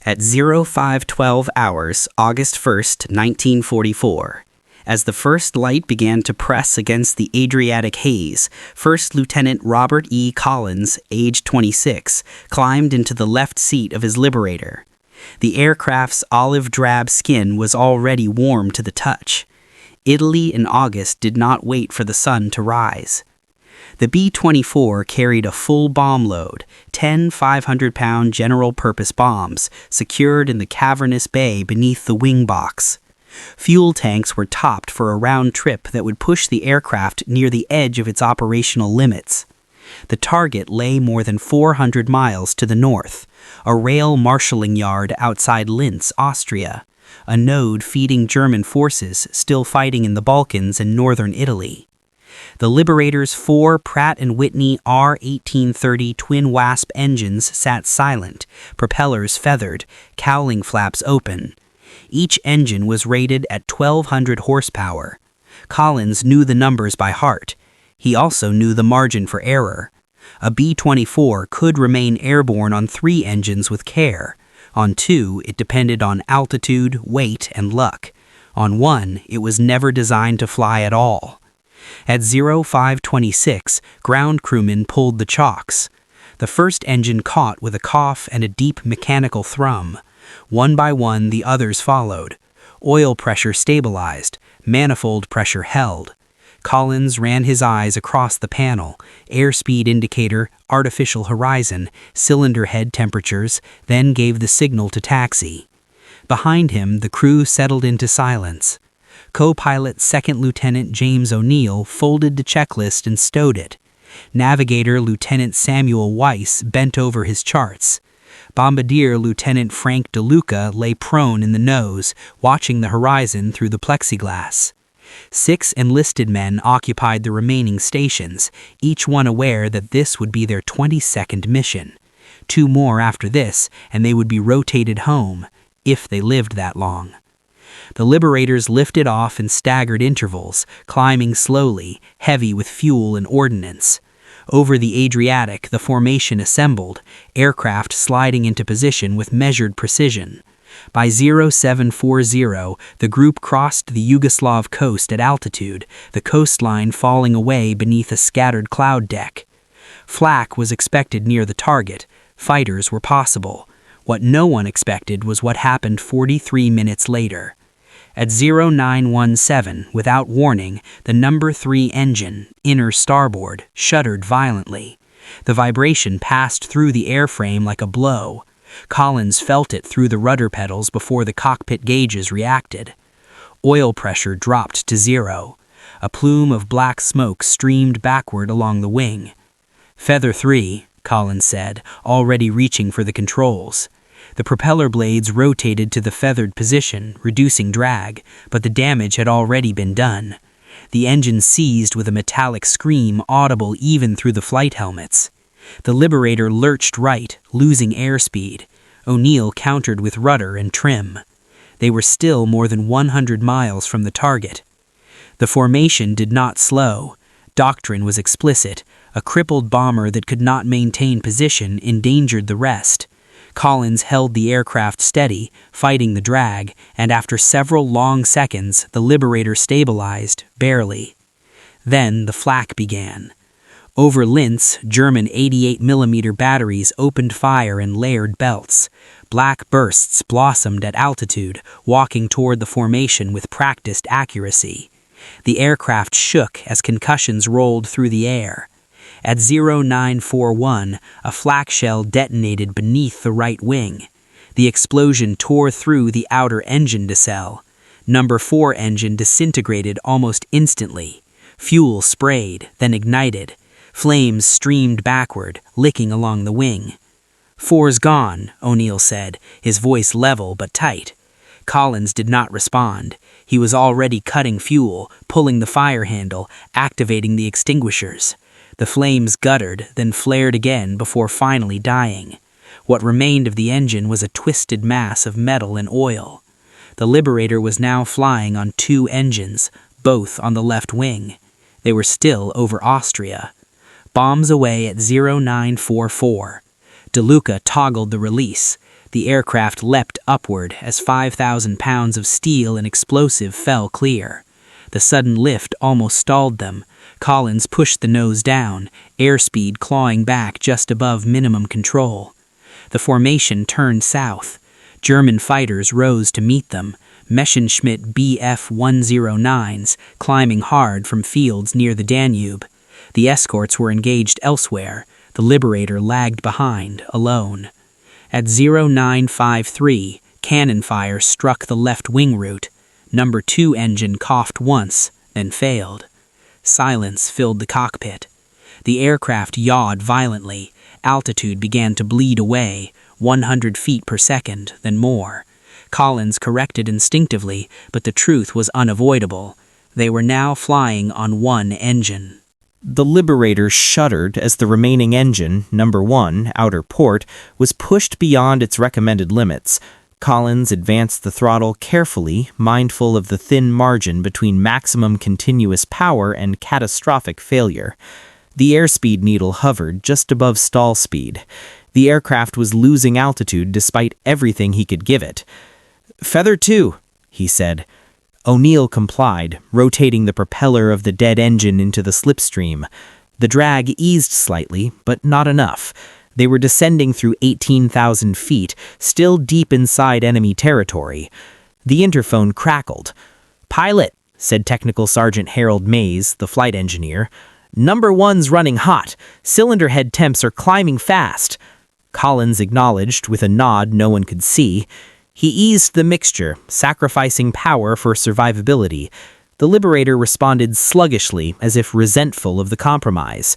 At 0512 hours, August 1st, 1944, as the first light began to press against the Adriatic haze, First Lieutenant Robert E. Collins, age 26, climbed into the left seat of his Liberator. The aircraft's olive-drab skin was already warm to the touch. Italy in August did not wait for the sun to rise. The B-24 carried a full bomb load, 10 500-pound general-purpose bombs, secured in the cavernous bay beneath the wing box. Fuel tanks were topped for a round trip that would push the aircraft near the edge of its operational limits. The target lay more than 400 miles to the north, a rail marshalling yard outside Linz, Austria, a node feeding German forces still fighting in the Balkans and northern Italy. The Liberator's 4 Pratt & Whitney R1830 twin Wasp engines sat silent, propellers feathered, cowling flaps open. Each engine was rated at 1,200 horsepower. Collins knew the numbers by heart. He also knew the margin for error. A B-24 could remain airborne on 3 engines with care. On 2, it depended on altitude, weight, and luck. On 1, it was never designed to fly at all. At 0526, ground crewmen pulled the chocks. The first engine caught with a cough and a deep mechanical thrum. One by one, the others followed. Oil pressure stabilized. Manifold pressure held. Collins ran his eyes across the panel, airspeed indicator, artificial horizon, cylinder head temperatures, then gave the signal to taxi. Behind him, the crew settled into silence. Co-pilot Second Lieutenant James O'Neill folded the checklist and stowed it. Navigator Lieutenant Samuel Weiss bent over his charts. Bombardier Lieutenant Frank DeLuca lay prone in the nose, watching the horizon through the plexiglass. 6 enlisted men occupied the remaining stations, each one aware that this would be their 22nd mission. 2 more after this, and they would be rotated home, if they lived that long. The Liberators lifted off in staggered intervals, climbing slowly, heavy with fuel and ordnance. Over the Adriatic, the formation assembled, aircraft sliding into position with measured precision. By 0740, the group crossed the Yugoslav coast at altitude, the coastline falling away beneath a scattered cloud deck. Flak was expected near the target. Fighters were possible. What no one expected was what happened 43 minutes later. At 0917, without warning, the number 3 engine, inner starboard, shuddered violently. The vibration passed through the airframe like a blow. Collins felt it through the rudder pedals before the cockpit gauges reacted. Oil pressure dropped to 0. A plume of black smoke streamed backward along the wing. "Feather 3, Collins said, already reaching for the controls. The propeller blades rotated to the feathered position, reducing drag, but the damage had already been done. The engine seized with a metallic scream audible even through the flight helmets. The Liberator lurched right, losing airspeed. O'Neill countered with rudder and trim. They were still more than 100 miles from the target. The formation did not slow. Doctrine was explicit. A crippled bomber that could not maintain position endangered the rest. Collins held the aircraft steady, fighting the drag, and after several long seconds, the Liberator stabilized, barely. Then the flak began. Over Linz, German 88mm batteries opened fire in layered belts. Black bursts blossomed at altitude, walking toward the formation with practiced accuracy. The aircraft shook as concussions rolled through the air. At 0941, a flak shell detonated beneath the right wing. The explosion tore through the outer engine nacelle. Number 4 engine disintegrated almost instantly. Fuel sprayed, then ignited. Flames streamed backward, licking along the wing. "4's gone," O'Neill said, his voice level but tight. Collins did not respond. He was already cutting fuel, pulling the fire handle, activating the extinguishers. The flames guttered, then flared again before finally dying. What remained of the engine was a twisted mass of metal and oil. The Liberator was now flying on 2 engines, both on the left wing. They were still over Austria. Bombs away at 0944. DeLuca toggled the release. The aircraft leapt upward as 5,000 pounds of steel and explosive fell clear. The sudden lift almost stalled them. Collins pushed the nose down, airspeed clawing back just above minimum control. The formation turned south. German fighters rose to meet them, Messerschmitt Bf-109s climbing hard from fields near the Danube. The escorts were engaged elsewhere. The Liberator lagged behind, alone. At 0953, cannon fire struck the left wing root. Number 2 engine coughed once, then failed. Silence filled the cockpit. The aircraft yawed violently. Altitude began to bleed away, 100 feet per second, then more. Collins corrected instinctively, but the truth was unavoidable. They were now flying on one engine. The Liberator shuddered as the remaining engine, number 1, outer port, was pushed beyond its recommended limits. Collins advanced the throttle carefully, mindful of the thin margin between maximum continuous power and catastrophic failure. The airspeed needle hovered just above stall speed. The aircraft was losing altitude despite everything he could give it. "Feather 2, he said. O'Neill complied, rotating the propeller of the dead engine into the slipstream. The drag eased slightly, but not enough. They were descending through 18,000 feet, still deep inside enemy territory. The interphone crackled. "Pilot," said Technical Sergeant Harold Mays, the flight engineer. "Number 1's running hot. Cylinder head temps are climbing fast." Collins acknowledged with a nod no one could see. He eased the mixture, sacrificing power for survivability. The Liberator responded sluggishly, as if resentful of the compromise.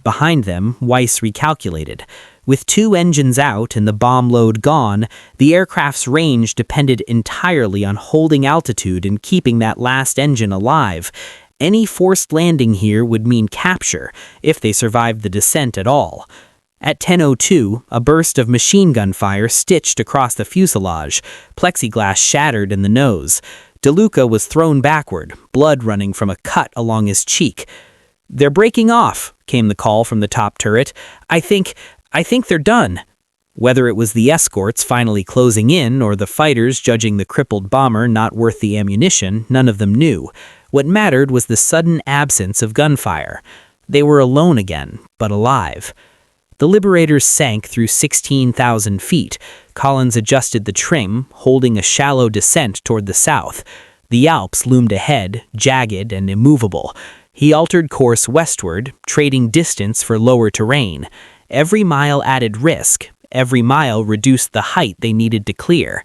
Behind them, Weiss recalculated. With 2 engines out and the bomb load gone, the aircraft's range depended entirely on holding altitude and keeping that last engine alive. Any forced landing here would mean capture, if they survived the descent at all. At 10:02, a burst of machine gun fire stitched across the fuselage. Plexiglass shattered in the nose. DeLuca was thrown backward, blood running from a cut along his cheek. "They're breaking off," came the call from the top turret. I think they're done." Whether it was the escorts finally closing in or the fighters judging the crippled bomber not worth the ammunition, none of them knew. What mattered was the sudden absence of gunfire. They were alone again, but alive. The Liberator sank through 16,000 feet. Collins adjusted the trim, holding a shallow descent toward the south. The Alps loomed ahead, jagged and immovable. He altered course westward, trading distance for lower terrain. Every mile added risk. Every mile reduced the height they needed to clear.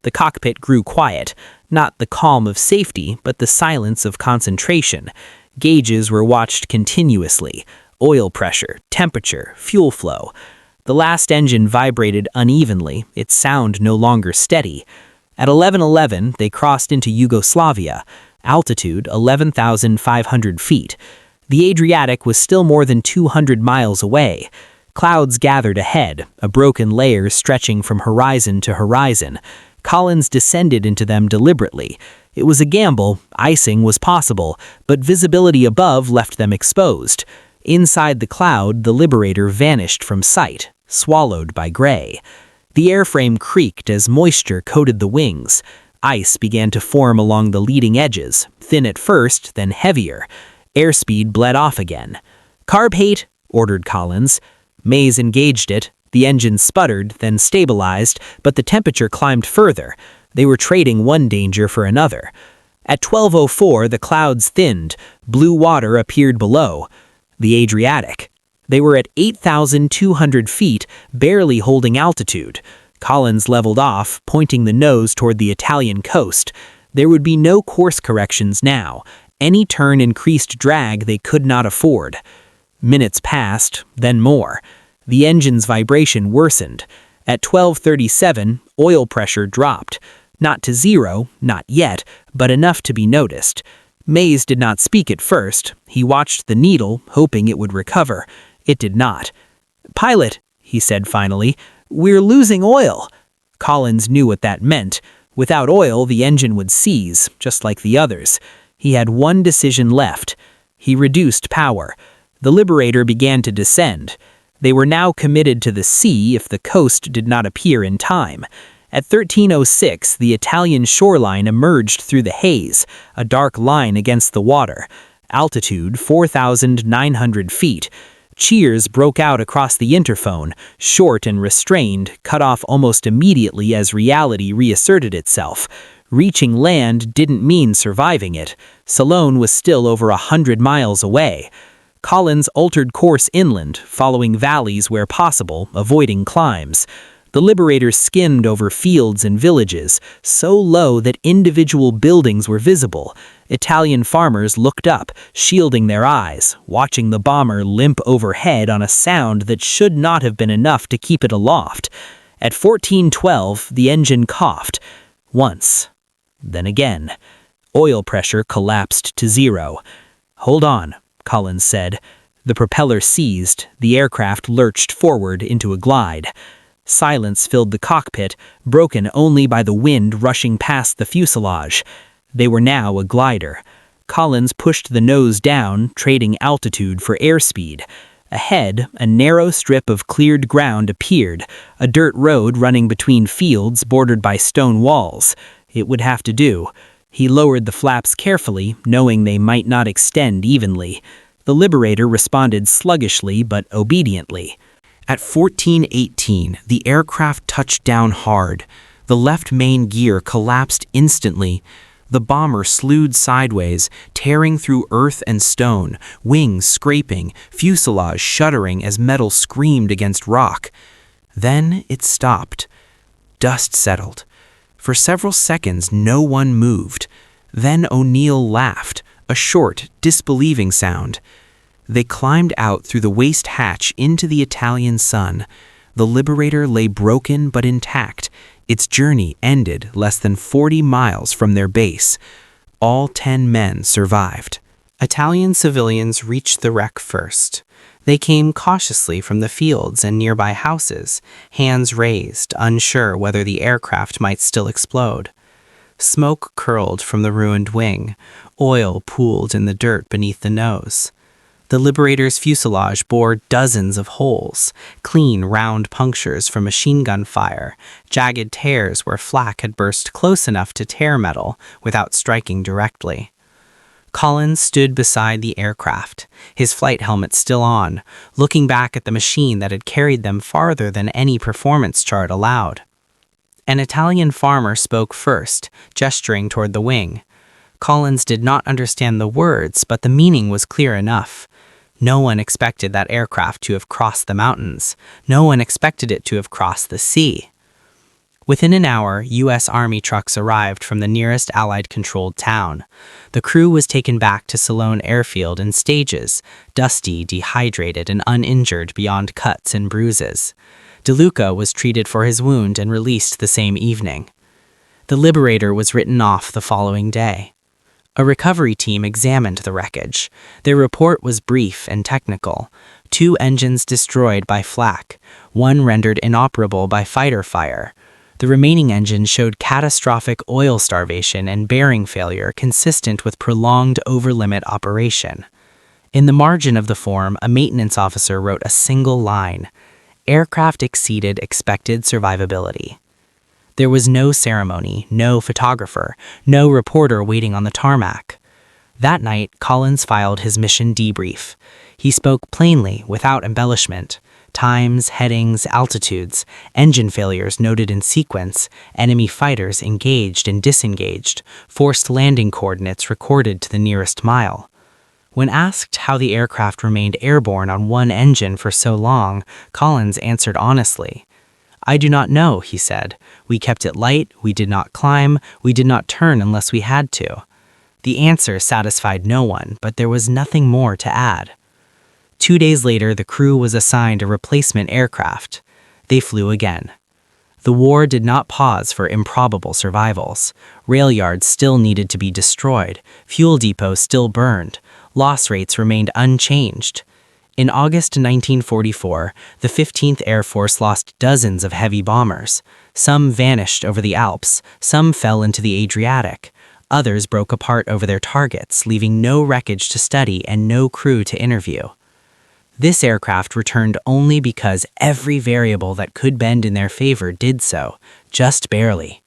The cockpit grew quiet, not the calm of safety, but the silence of concentration. Gauges were watched continuously. Oil pressure, temperature, fuel flow. The last engine vibrated unevenly, its sound no longer steady. At 11:11, they crossed into Yugoslavia, altitude 11,500 feet. The Adriatic was still more than 200 miles away. Clouds gathered ahead, a broken layer stretching from horizon to horizon. Collins descended into them deliberately. It was a gamble, icing was possible, but visibility above left them exposed. Inside the cloud, the Liberator vanished from sight, swallowed by gray. The airframe creaked as moisture coated the wings. Ice began to form along the leading edges, thin at first, then heavier. Airspeed bled off again. "Carb hate," ordered Collins. Mays engaged it. The engine sputtered, then stabilized, but the temperature climbed further. They were trading one danger for another. At 12:04, the clouds thinned. Blue water appeared below. The Adriatic. They were at 8,200 feet, barely holding altitude. Collins leveled off, pointing the nose toward the Italian coast. There would be no course corrections now. Any turn increased drag they could not afford. Minutes passed, then more. The engine's vibration worsened. At 12:37, oil pressure dropped. Not to zero, not yet, but enough to be noticed. Mays did not speak at first. He watched the needle, hoping it would recover. It did not. "Pilot," he said finally, "we're losing oil." Collins knew what that meant. Without oil, the engine would seize, just like the others. He had one decision left. He reduced power. The Liberator began to descend. They were now committed to the sea if the coast did not appear in time. At 13:06, the Italian shoreline emerged through the haze, a dark line against the water. Altitude 4,900 feet. Cheers broke out across the interphone, short and restrained, cut off almost immediately as reality reasserted itself. Reaching land didn't mean surviving it. Salone was still over 100 miles away. Collins altered course inland, following valleys where possible, avoiding climbs. The Liberator skimmed over fields and villages, so low that individual buildings were visible. Italian farmers looked up, shielding their eyes, watching the bomber limp overhead on a sound that should not have been enough to keep it aloft. At 14:12, the engine coughed. Once. Then again. Oil pressure collapsed to zero. "Hold on," Collins said. The propeller seized. The aircraft lurched forward into a glide. Silence filled the cockpit, broken only by the wind rushing past the fuselage. They were now a glider. Collins pushed the nose down, trading altitude for airspeed. Ahead, a narrow strip of cleared ground appeared, a dirt road running between fields bordered by stone walls. It would have to do. He lowered the flaps carefully, knowing they might not extend evenly. The Liberator responded sluggishly but obediently. At 14:18, the aircraft touched down hard. The left main gear collapsed instantly. The bomber slewed sideways, tearing through earth and stone, wings scraping, fuselage shuddering as metal screamed against rock. Then it stopped. Dust settled. For several seconds, no one moved. Then O'Neill laughed, a short, disbelieving sound. They climbed out through the waste hatch into the Italian sun. The Liberator lay broken but intact. Its journey ended less than 40 miles from their base. All 10 men survived. Italian civilians reached the wreck first. They came cautiously from the fields and nearby houses, hands raised, unsure whether the aircraft might still explode. Smoke curled from the ruined wing. Oil pooled in the dirt beneath the nose. The Liberator's fuselage bore dozens of holes, clean, round punctures from machine gun fire, jagged tears where flak had burst close enough to tear metal without striking directly. Collins stood beside the aircraft, his flight helmet still on, looking back at the machine that had carried them farther than any performance chart allowed. An Italian farmer spoke first, gesturing toward the wing. Collins did not understand the words, but the meaning was clear enough. No one expected that aircraft to have crossed the mountains. No one expected it to have crossed the sea. Within an hour, U.S. Army trucks arrived from the nearest Allied-controlled town. The crew was taken back to Salone Airfield in stages, dusty, dehydrated, and uninjured beyond cuts and bruises. DeLuca was treated for his wound and released the same evening. The Liberator was written off the following day. A recovery team examined the wreckage. Their report was brief and technical. 2 engines destroyed by flak, 1 rendered inoperable by fighter fire. The remaining engine showed catastrophic oil starvation and bearing failure consistent with prolonged over-limit operation. In the margin of the form, a maintenance officer wrote a single line: "Aircraft exceeded expected survivability." There was no ceremony, no photographer, no reporter waiting on the tarmac. That night, Collins filed his mission debrief. He spoke plainly, without embellishment. Times, headings, altitudes, engine failures noted in sequence, enemy fighters engaged and disengaged, forced landing coordinates recorded to the nearest mile. When asked how the aircraft remained airborne on one engine for so long, Collins answered honestly. "I do not know," he said. "We kept it light, we did not climb, we did not turn unless we had to." The answer satisfied no one, but there was nothing more to add. 2 days later, the crew was assigned a replacement aircraft. They flew again. The war did not pause for improbable survivals. Rail yards still needed to be destroyed, fuel depots still burned, loss rates remained unchanged. In August 1944, the 15th Air Force lost dozens of heavy bombers. Some vanished over the Alps, some fell into the Adriatic. Others broke apart over their targets, leaving no wreckage to study and no crew to interview. This aircraft returned only because every variable that could bend in their favor did so, just barely.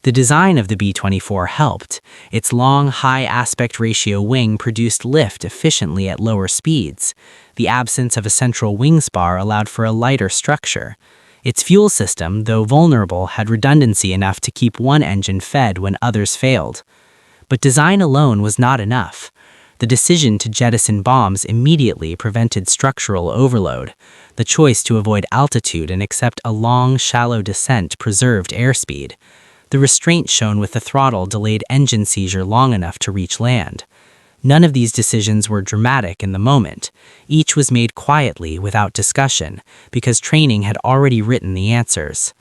The design of the B-24 helped. Its long, high aspect ratio wing produced lift efficiently at lower speeds. The absence of a central wing spar allowed for a lighter structure. Its fuel system, though vulnerable, had redundancy enough to keep one engine fed when others failed. But design alone was not enough. The decision to jettison bombs immediately prevented structural overload. The choice to avoid altitude and accept a long, shallow descent preserved airspeed. The restraint shown with the throttle delayed engine seizure long enough to reach land. None of these decisions were dramatic in the moment. Each was made quietly, without discussion, because training had already written the answers.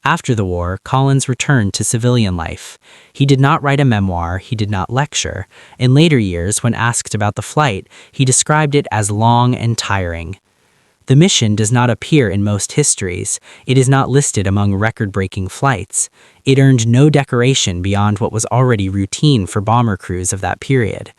After the war, Collins returned to civilian life. He did not write a memoir, he did not lecture. In later years, when asked about the flight, he described it as long and tiring. The mission does not appear in most histories. It is not listed among record-breaking flights. It earned no decoration beyond what was already routine for bomber crews of that period.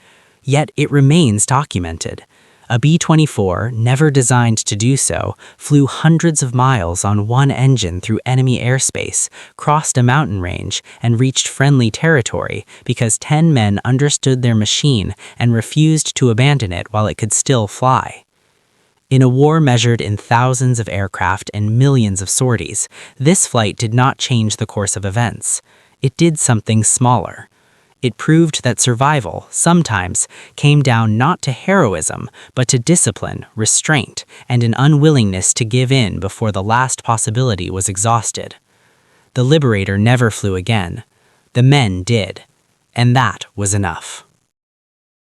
Yet it remains documented. A B-24, never designed to do so, flew hundreds of miles on one engine through enemy airspace, crossed a mountain range, and reached friendly territory because 10 men understood their machine and refused to abandon it while it could still fly. In a war measured in thousands of aircraft and millions of sorties, this flight did not change the course of events. It did something smaller. It proved that survival, sometimes, came down not to heroism, but to discipline, restraint, and an unwillingness to give in before the last possibility was exhausted. The Liberator never flew again. The men did. And that was enough.